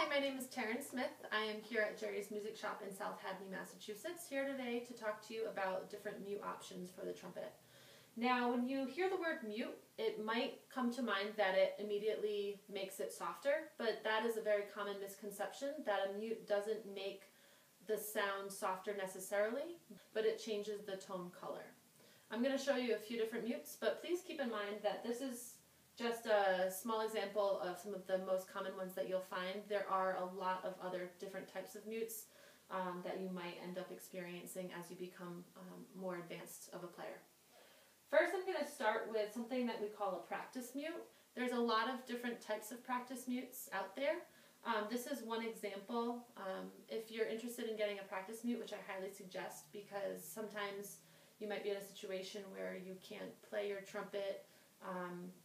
Hi, my name is Taryn Smith. I am here at Jerry's Music Shop in South Hadley, Massachusetts, here today to talk to you about different mute options for the trumpet. Now, when you hear the word mute, it might come to mind that it immediately makes it softer, but that is a very common misconception, that a mute doesn't make the sound softer necessarily, but it changes the tone color. I'm going to show you a few different mutes, but please keep in mind that this is just a small example of some of the most common ones that you'll find. There are a lot of other different types of mutes that you might end up experiencing as you become more advanced of a player. First, I'm going to start with something that we call a practice mute. There's a lot of different types of practice mutes out there. This is one example. If you're interested in getting a practice mute, which I highly suggest, because sometimes you might be in a situation where you can't play your trumpet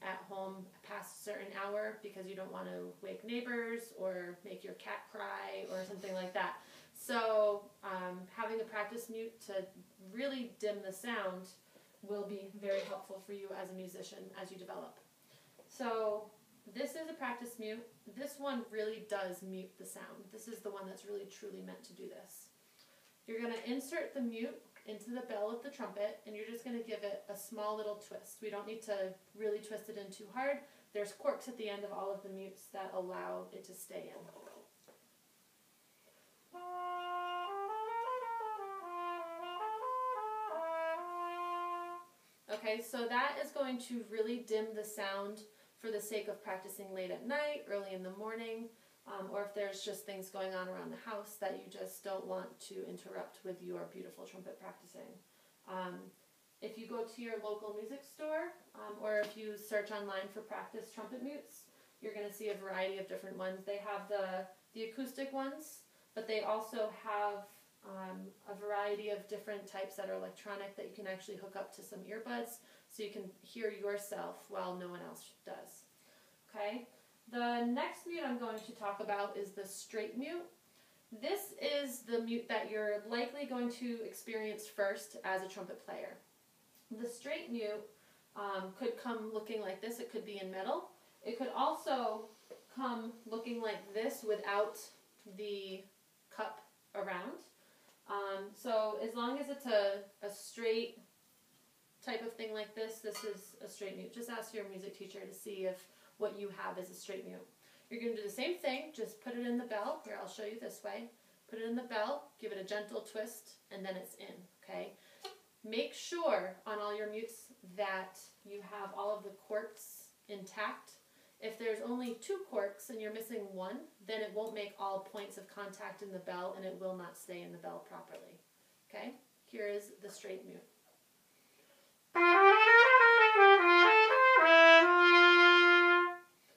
at home past a certain hour because you don't want to wake neighbors or make your cat cry or something like that. So having a practice mute to really dim the sound will be very helpful for you as a musician as you develop. So this is a practice mute. This one really does mute the sound. This is the one that's really truly meant to do this. You're going to insert the mute into the bell of the trumpet, and you're just going to give it a small little twist. We don't need to really twist it in too hard. There's corks at the end of all of the mutes that allow it to stay in. Okay, so that is going to really dim the sound for the sake of practicing late at night, early in the morning, or if there's just things going on around the house that you just don't want to interrupt with your beautiful trumpet practicing. If you go to your local music store, or if you search online for practice trumpet mutes, you're going to see a variety of different ones. They have the acoustic ones, but they also have a variety of different types that are electronic that you can actually hook up to some earbuds so you can hear yourself while no one else does. Okay? The next mute I'm going to talk about is the straight mute. This is the mute that you're likely going to experience first as a trumpet player. The straight mute could come looking like this. It could be in metal. It could also come looking like this without the cup around. So as long as it's a straight type of thing like this, this is a straight mute. Just ask your music teacher to see if what you have is a straight mute. You're going to do the same thing, just put it in the bell. Here, I'll show you this way. Put it in the bell, give it a gentle twist, and then it's in, okay? Make sure on all your mutes that you have all of the corks intact. If there's only 2 corks and you're missing 1, then it won't make all points of contact in the bell and it will not stay in the bell properly. Okay? Here is the straight mute.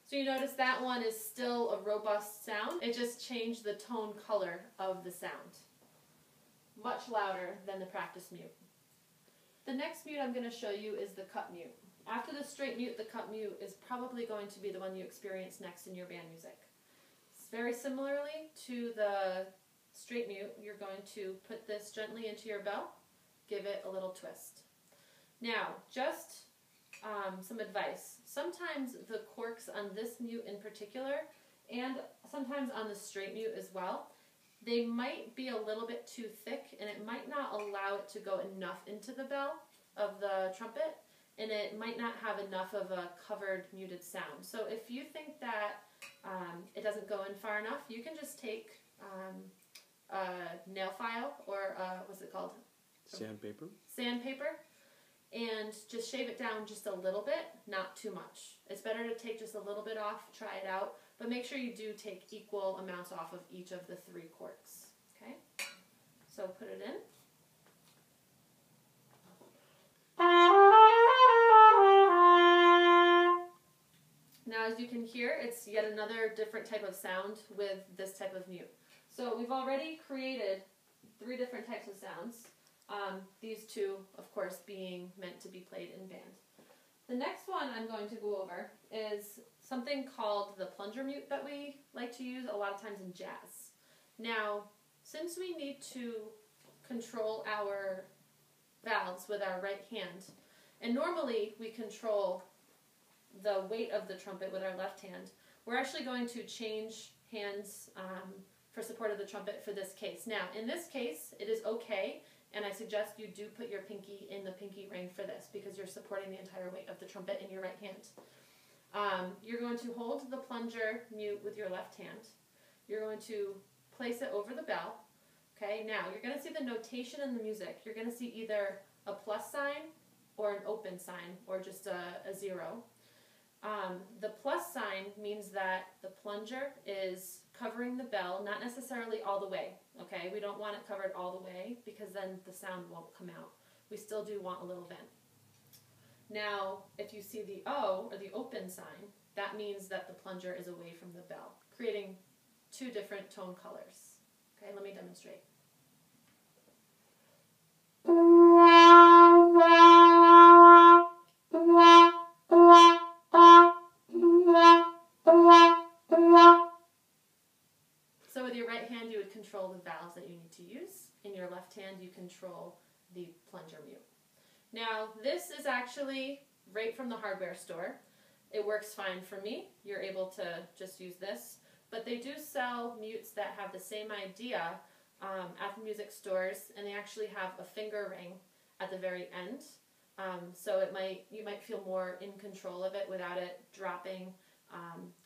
So you notice that one is still a robust sound. It just changed the tone color of the sound. Much louder than the practice mute. The next mute I'm going to show you is the cut mute. After the straight mute, the cut mute is probably going to be the one you experience next in your band music. Very similarly to the straight mute, you're going to put this gently into your bell, give it a little twist. Now, just some advice. Sometimes the corks on this mute in particular, and sometimes on the straight mute as well, they might be a little bit too thick, and it might not allow it to go enough into the bell of the trumpet, and it might not have enough of a covered muted sound. So if you think that it doesn't go in far enough, you can just take a nail file, or what's it called? Sandpaper. Sandpaper, and just shave it down just a little bit, not too much. It's better to take just a little bit off, try it out, but make sure you do take equal amounts off of each of the 3 corks. Okay? So put it in. Now, as you can hear, it's yet another different type of sound with this type of mute. So we've already created 3 different types of sounds. These 2, of course, being meant to be played in band. The next one I'm going to go over is something called the plunger mute that we like to use a lot of times in jazz. Now, since we need to control our valves with our right hand, and normally we control the weight of the trumpet with our left hand, we're actually going to change hands for support of the trumpet for this case. Now, in this case, it is okay, and I suggest you do put your pinky in the pinky ring for this because you're supporting the entire weight of the trumpet in your right hand. You're going to hold the plunger mute with your left hand. You're going to place it over the bell. Okay, now you're going to see the notation in the music. You're going to see either a plus sign or an open sign or just a zero. The plus sign means that the plunger is covering the bell, not necessarily all the way. Okay, we don't want it covered all the way because then the sound won't come out. We still do want a little vent. Now, if you see the O or the open sign, that means that the plunger is away from the bell, creating two different tone colors. Okay, let me demonstrate. So with your right hand, you would control the valves that you need to use. In your left hand, you control the plunger mute. Now, this is actually right from the hardware store. It works fine for me. You're able to just use this. But they do sell mutes that have the same idea at the music stores, and they actually have a finger ring at the very end. So you might feel more in control of it without it dropping.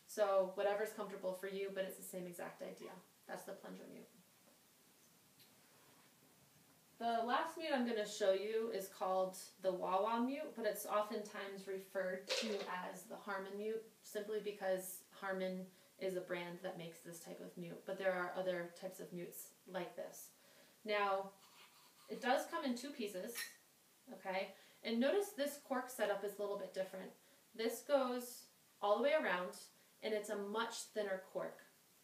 So whatever's comfortable for you, but it's the same exact idea. That's the plunger mute. The last mute I'm going to show you is called the wah-wah mute, but it's oftentimes referred to as the Harmon Mute, simply because Harmon is a brand that makes this type of mute, but there are other types of mutes like this. Now, it does come in two pieces, okay? And notice this cork setup is a little bit different. This goes all the way around, and it's a much thinner cork.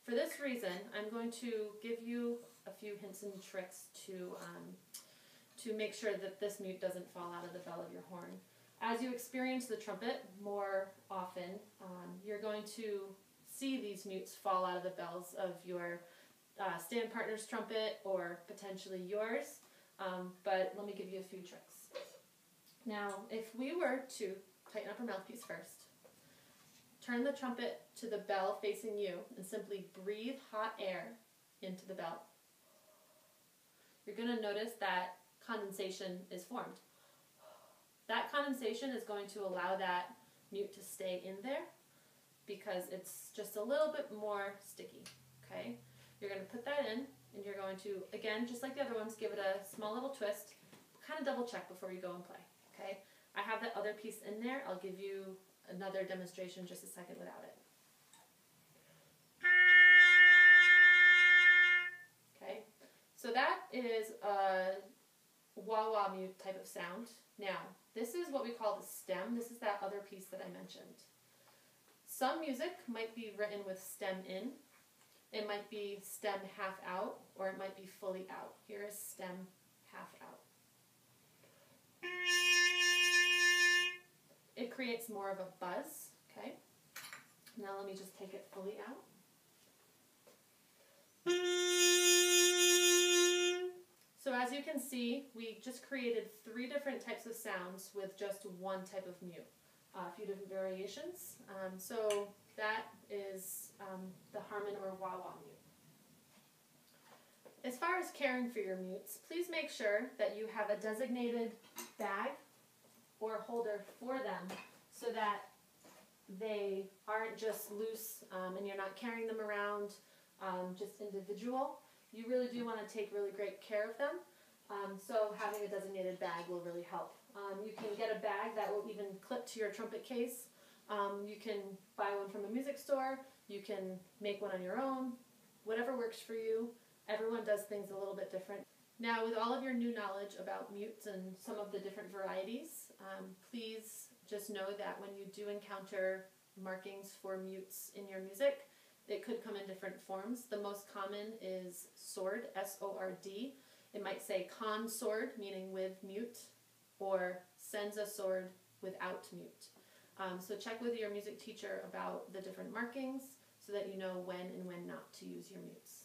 For this reason, I'm going to give you a few hints and tricks to make sure that this mute doesn't fall out of the bell of your horn. As you experience the trumpet more often, you're going to see these mutes fall out of the bells of your stand partner's trumpet or potentially yours, but let me give you a few tricks. Now, if we were to tighten up our mouthpiece first, turn the trumpet to the bell facing you and simply breathe hot air into the bell, you're going to notice that condensation is formed. That condensation is going to allow that mute to stay in there because it's just a little bit more sticky, okay? You're going to put that in, and you're going to, again, just like the other ones, give it a small little twist, kind of double check before you go and play, okay? I have that other piece in there. I'll give you another demonstration just a second without it. Okay, so that is a wah-wah mute type of sound. Now, this is what we call the stem. This is that other piece that I mentioned. Some music might be written with stem in. It might be stem half out, or it might be fully out. Here is stem half out. It creates more of a buzz, okay? Now let me just take it fully out. So as you can see, we just created 3 different types of sounds with just one type of mute. A few different variations. So that is the Harmon or wah-wah mute. As far as caring for your mutes, please make sure that you have a designated bag or holder for them so that they aren't just loose and you're not carrying them around just individual. You really do want to take really great care of them. So having a designated bag will really help. You can get a bag that will even clip to your trumpet case. You can buy one from a music store. You can make one on your own. Whatever works for you. Everyone does things a little bit different. Now, with all of your new knowledge about mutes and some of the different varieties, please just know that when you do encounter markings for mutes in your music, it could come in different forms. The most common is sword, S-O-R-D. It might say consword, meaning with mute, or sends a sword without mute. So check with your music teacher about the different markings so that you know when and when not to use your mutes.